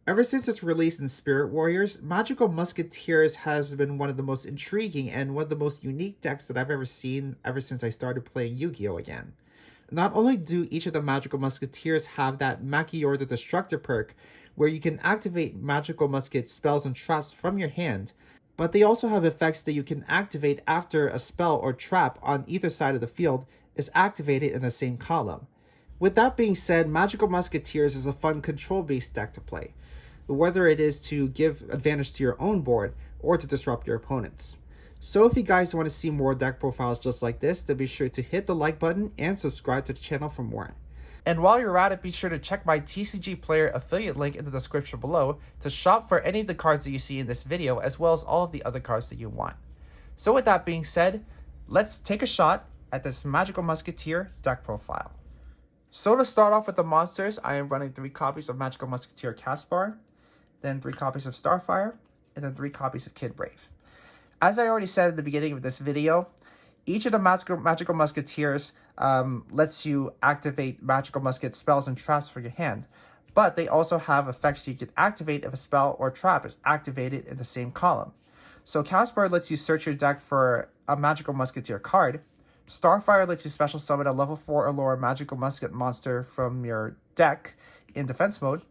Ever since its release in Spirit Warriors, Magical Musketeers has been one of the most intriguing and one of the most unique decks that I've ever seen ever since I started playing Yu-Gi-Oh! Again. Not only do each of the Magical Musketeers have that Machior the Destructor perk, where you can activate Magical Musket spells and traps from your hand, but they also have effects that you can activate after a spell or trap on either side of the field is activated in the same column. With that being said, Magical Musketeers is a fun control-based deck to play, whether it is to give advantage to your own board or to disrupt your opponents. So if you guys want to see more deck profiles just like this, then be sure to hit the like button and subscribe to the channel for more. And while you're at it, be sure to check my TCG Player affiliate link in the description below to shop for any of the cards that you see in this video, as well as all of the other cards that you want. So with that being said, let's take a shot at this Magical Musketeer deck profile. So to start off with the monsters, I am running 3 copies of Magical Musketeer Caspar, then 3 copies of Starfire, and then 3 copies of Kid Brave. As I already said at the beginning of this video, each of the Magical Musketeers lets you activate Magical Musket spells and traps for your hand, but they also have effects you can activate if a spell or trap is activated in the same column. So Caspar lets you search your deck for a Magical Musketeer card, Starfire lets you special summon a level 4 or lower Magical Musket monster from your deck in defense mode,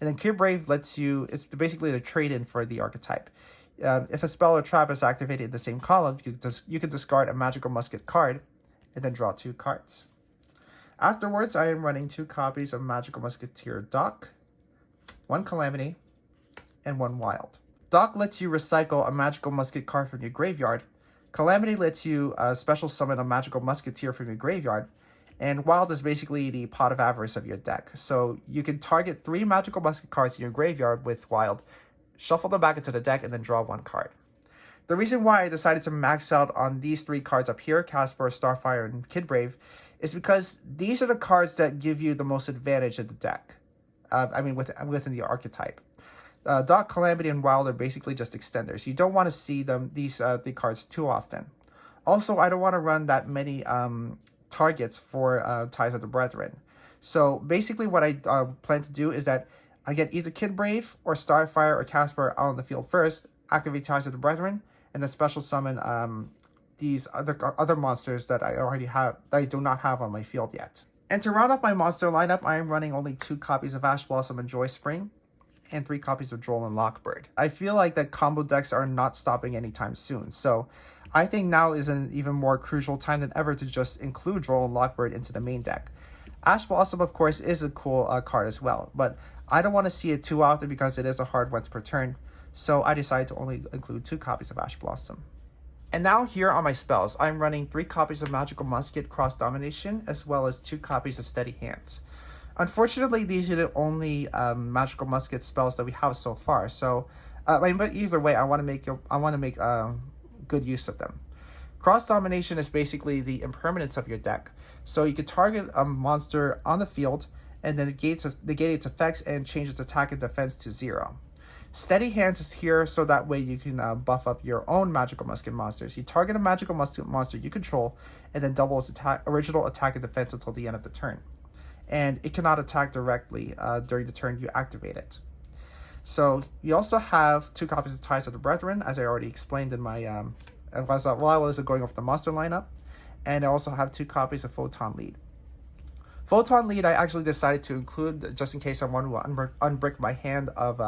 and then Kid Brave lets you, it's basically the trade-in for the archetype. If a spell or trap is activated in the same column, you can discard a Magical Musket card and then draw 2 cards. Afterwards, I am running 2 copies of Magical Musketeer Doc, 1 Calamity, and 1 Wild. Doc lets you recycle a Magical Musket card from your graveyard. Calamity lets you special summon a Magical Musketeer from your graveyard. And Wild is basically the Pot of Avarice of your deck. So you can target 3 Magical Musket cards in your graveyard with Wild, shuffle them back into the deck, and then draw 1 card. The reason why I decided to max out on these 3 cards up here, Caspar, Starfire, and Kid Brave, is because these are the cards that give you the most advantage in the deck. Within the archetype. Doc, Calamity, and Wild are basically just extenders. You don't want to see these 3 cards too often. Also, I don't want to run that many targets for Ties of the Brethren. So basically what I plan to do is that I get either Kid Brave or Starfire or Caspar out on the field first, activate Ties of the Brethren, and then special summon these other monsters that I do not have on my field yet. And to round up my monster lineup, I am running only 2 copies of Ash Blossom and Joy Spring, and 3 copies of Droll and Lockbird. I feel like that combo decks are not stopping anytime soon, so I think now is an even more crucial time than ever to just include Droll and Lockbird into the main deck. Ash Blossom, of course, is a cool card as well, but I don't want to see it too often because it is a hard once per turn, so I decided to only include 2 copies of Ash Blossom. And now here are my spells. I'm running 3 copies of Magical Musket Cross Domination, as well as 2 copies of Steady Hands. Unfortunately, these are the only Magical Musket spells that we have so far, so but either way, I want to make good use of them. Cross Domination is basically the impermanence of your deck. So you can target a monster on the field and then negate its effects and change its attack and defense to 0. Steady Hands is here so that way you can buff up your own Magical Musket monsters. You target a Magical Musket monster you control and then double its original attack and defense until the end of the turn. And it cannot attack directly during the turn you activate it. So you also have 2 copies of Ties of the Brethren, as I already explained in my while I was going over the monster lineup, and I also have 2 copies of Photon Lead. Photon Lead I actually decided to include just in case I want to unbrick my hand of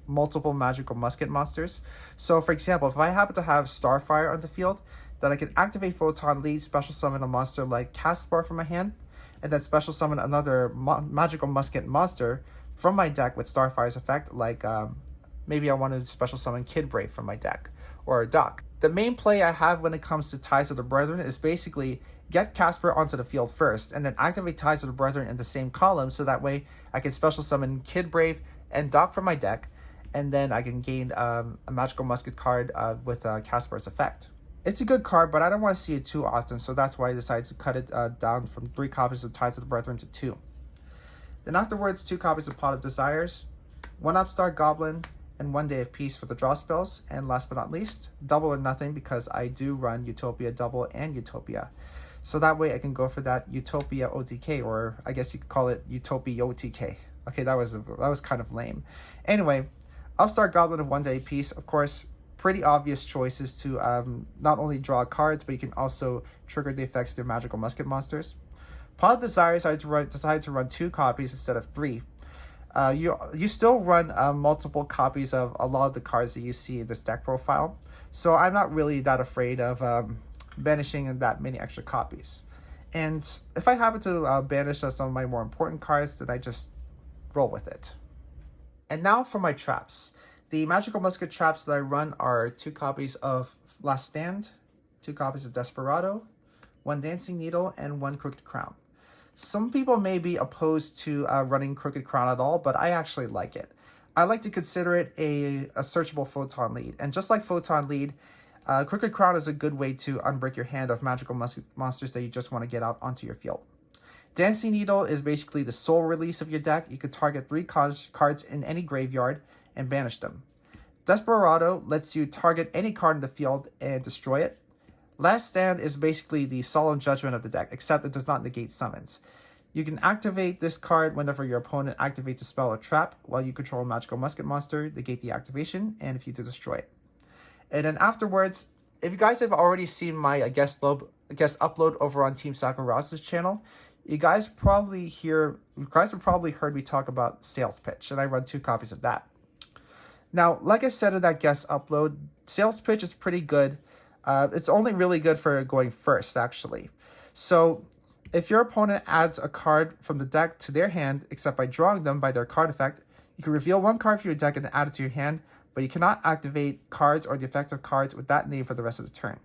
multiple Magical Musket monsters. So for example, if I happen to have Starfire on the field, then I can activate Photon Lead, special summon a monster like Caspar from my hand, and then special summon another Magical Musket monster from my deck with Starfire's effect, like maybe I want to special summon Kid Brave from my deck, or Doc. The main play I have when it comes to Ties of the Brethren is basically get Caspar onto the field first, and then activate Ties of the Brethren in the same column, so that way I can special summon Kid Brave and Doc from my deck, and then I can gain a Magical Musket card with Caspar's effect. It's a good card, but I don't want to see it too often, so that's why I decided to cut it down from 3 copies of Ties of the Brethren to 2. Then afterwards, 2 copies of Pot of Desires, 1 Upstart Goblin, and 1 Day of Peace for the draw spells. And last but not least, Double or Nothing, because I do run Utopia Double and Utopia. So that way I can go for that Utopia OTK, or I guess you could call it Utopia OTK, Okay, that was kind of lame. Anyway, Upstart Goblin of 1 day piece, of course, pretty obvious choices to not only draw cards, but you can also trigger the effects through magical musket monsters. Pot of Desire decided to run 2 copies instead of 3. You still run multiple copies of a lot of the cards that you see in this deck profile, so I'm not really that afraid of banishing that many extra copies. And if I happen to banish some of my more important cards, then I just roll with it. And now for my traps. The Magical Musket traps that I run are 2 copies of Last Stand, 2 copies of Desperado, 1 Dancing Needle, and 1 Crooked Crown. Some people may be opposed to running Crooked Crown at all, but I actually like it. I like to consider it a searchable Photon lead. And just like Photon lead, Crooked Crown is a good way to unbreak your hand of magical monsters that you just want to get out onto your field. Dancing Needle is basically the sole release of your deck. You can target 3 cards in any graveyard and banish them. Desperado lets you target any card in the field and destroy it. Last Stand is basically the solemn judgment of the deck, except it does not negate summons. You can activate this card whenever your opponent activates a spell or trap while you control a magical musket monster, negate the activation, and if you to destroy it. And then afterwards, if you guys have already seen my guest upload over on Team Sakuras's channel, you guys have probably heard me talk about Sales Pitch, and I run 2 copies of that. Now, like I said in that guest upload, Sales Pitch is pretty good. It's only really good for going first, actually. So if your opponent adds a card from the deck to their hand, except by drawing them by their card effect, you can reveal 1 card from your deck and add it to your hand, but you cannot activate cards or the effects of cards with that name for the rest of the turn.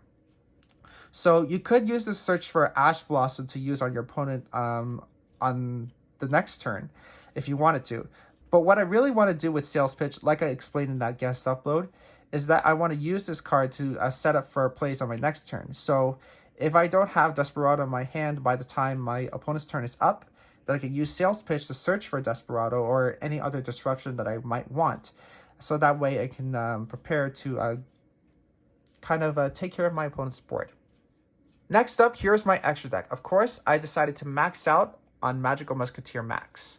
So you could use this search for Ash Blossom to use on your opponent on the next turn if you wanted to. But what I really want to do with Sales Pitch, like I explained in that guest upload, is that I want to use this card to set up for plays on my next turn. So if I don't have Desperado in my hand by the time my opponent's turn is up, then I can use Sales Pitch to search for Desperado or any other disruption that I might want. So that way I can prepare to take care of my opponent's board. Next up, here's my extra deck. Of course, I decided to max out on Magical Musketeer Max.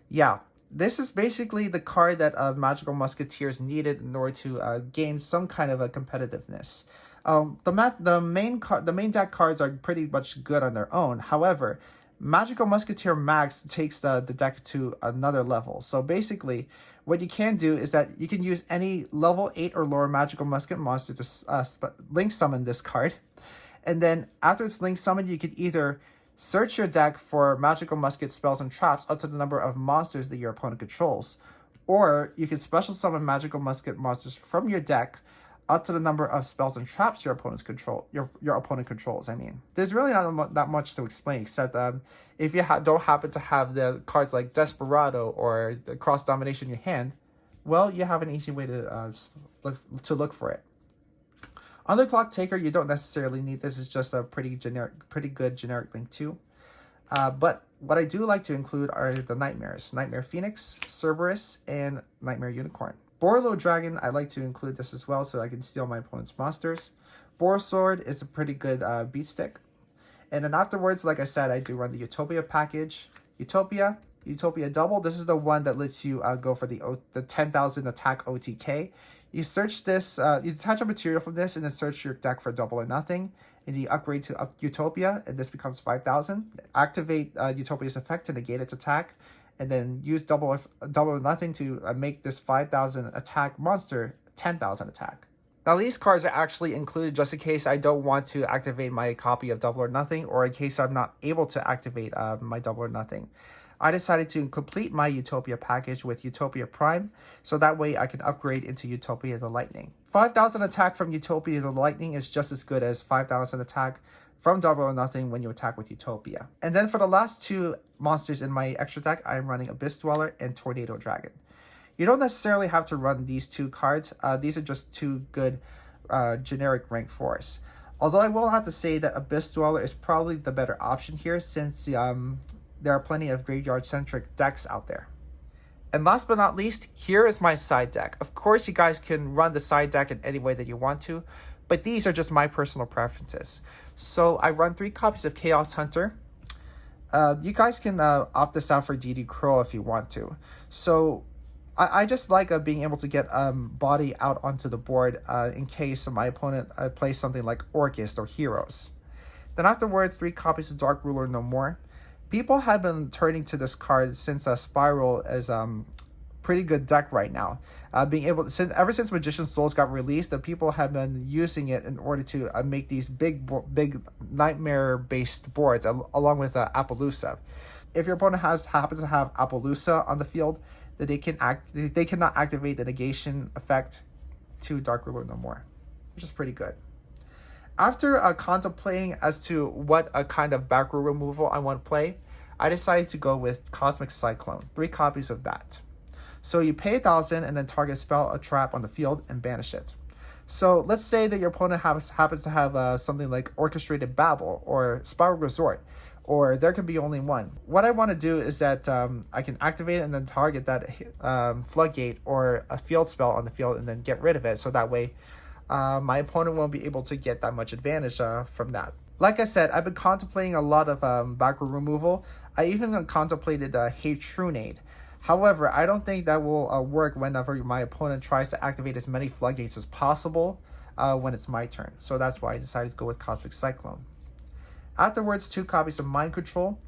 Yeah, this is basically the card that Magical Musketeers needed in order to gain some kind of a competitiveness. The main deck cards are pretty much good on their own. However, Magical Musketeer Max takes the deck to another level. So basically, what you can do is that you can use any level 8 or lower Magical Musket monster to link summon this card. And then after it's link summoned, you can either search your deck for Magical Musket spells and traps up to the number of monsters that your opponent controls. Or you can special summon Magical Musket monsters from your deck up to the number of spells and traps your opponent controls. I mean, there's really not that much to explain, except if you don't happen to have the cards like Desperado or the Cross Domination in your hand, well, you have an easy way to look for it. Underclock Taker, you don't necessarily need this. It's just a pretty good generic link too. But what I do like to include are the Nightmares. Nightmare Phoenix, Cerberus, and Nightmare Unicorn. Borlo Dragon, I like to include this as well so I can steal my opponent's monsters. Boar Sword is a pretty good beat stick. And then afterwards, like I said, I do run the Utopia package. Utopia Double, this is the one that lets you go for the 10,000 attack OTK. You search this, you attach a material from this and then search your deck for Double or Nothing. And you upgrade to Utopia, and this becomes 5,000. Activate Utopia's effect to negate its attack. And then use Double or Nothing to make this 5,000 attack monster 10,000 attack. Now these cards are actually included just in case I don't want to activate my copy of Double or Nothing, or in case I'm not able to activate my Double or Nothing. I decided to complete my Utopia package with Utopia Prime, so that way I can upgrade into Utopia the Lightning. 5,000 attack from Utopia the Lightning is just as good as 5,000 attack from Double or Nothing when you attack with Utopia. And then for the last 2 monsters in my extra deck, I'm running Abyss Dweller and Tornado Dragon. You don't necessarily have to run these 2 cards. These are just 2 good generic rank 4s. Although I will have to say that Abyss Dweller is probably the better option here, since there are plenty of graveyard-centric decks out there. And last but not least, here is my side deck. Of course, you guys can run the side deck in any way that you want to, but these are just my personal preferences. So I run 3 copies of Chaos Hunter, You guys can opt this out for DD Crow if you want to. So I just like being able to get body out onto the board in case my opponent plays something like Orcust or Heroes. Then afterwards, 3 copies of Dark Ruler no more. People have been turning to this card since Spiral is pretty good deck right now. Being able to, ever since Magician's Souls got released, the people have been using it in order to make these big nightmare-based boards along with Appaloosa. If your opponent happens to have Appaloosa on the field, then they cannot activate the negation effect to Dark Ruler no more, which is pretty good. After contemplating as to what kind of back row removal I want to play, I decided to go with Cosmic Cyclone, 3 copies of that. So you pay 1,000 and then target spell a trap on the field and banish it. So let's say that your opponent happens to have something like Orchestrated Babel or Spiral Resort, or there can be only one. What I want to do is that I can activate it and then target that Floodgate or a field spell on the field and then get rid of it, so that way my opponent won't be able to get that much advantage from that. Like I said, I've been contemplating a lot of back row removal. I even contemplated Hate Trunade. However, I don't think that will work whenever my opponent tries to activate as many floodgates as possible when it's my turn. So that's why I decided to go with Cosmic Cyclone. Afterwards, 2 copies of Mind Control.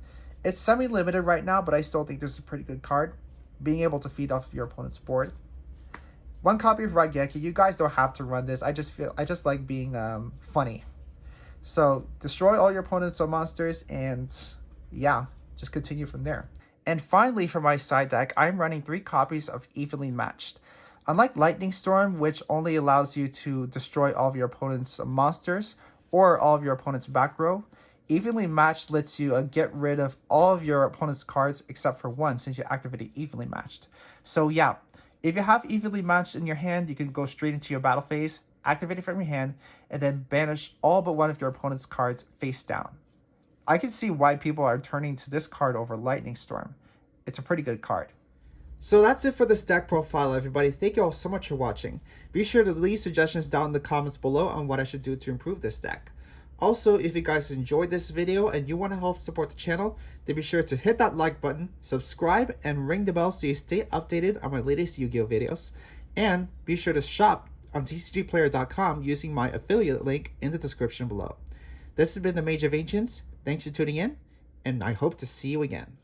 It's semi-limited right now, but I still think this is a pretty good card. Being able to feed off your opponent's board. 1 copy of Raigeki. You guys don't have to run this. I just like being funny. So destroy all your opponent's monsters, and yeah, just continue from there. And finally, for my side deck, I'm running 3 copies of Evenly Matched. Unlike Lightning Storm, which only allows you to destroy all of your opponent's monsters or all of your opponent's back row, Evenly Matched lets you get rid of all of your opponent's cards except for 1, since you activated Evenly Matched. So yeah, if you have Evenly Matched in your hand, you can go straight into your battle phase, activate it from your hand, and then banish all but 1 of your opponent's cards face down. I can see why people are turning to this card over Lightning Storm. It's a pretty good card. So that's it for this deck profile, everybody. Thank you all so much for watching. Be sure to leave suggestions down in the comments below on what I should do to improve this deck. Also, if you guys enjoyed this video and you want to help support the channel, then be sure to hit that like button, subscribe, and ring the bell so you stay updated on my latest Yu-Gi-Oh videos. And be sure to shop on tcgplayer.com using my affiliate link in the description below. This has been the Mage of Ancients. Thanks for tuning in, and I hope to see you again.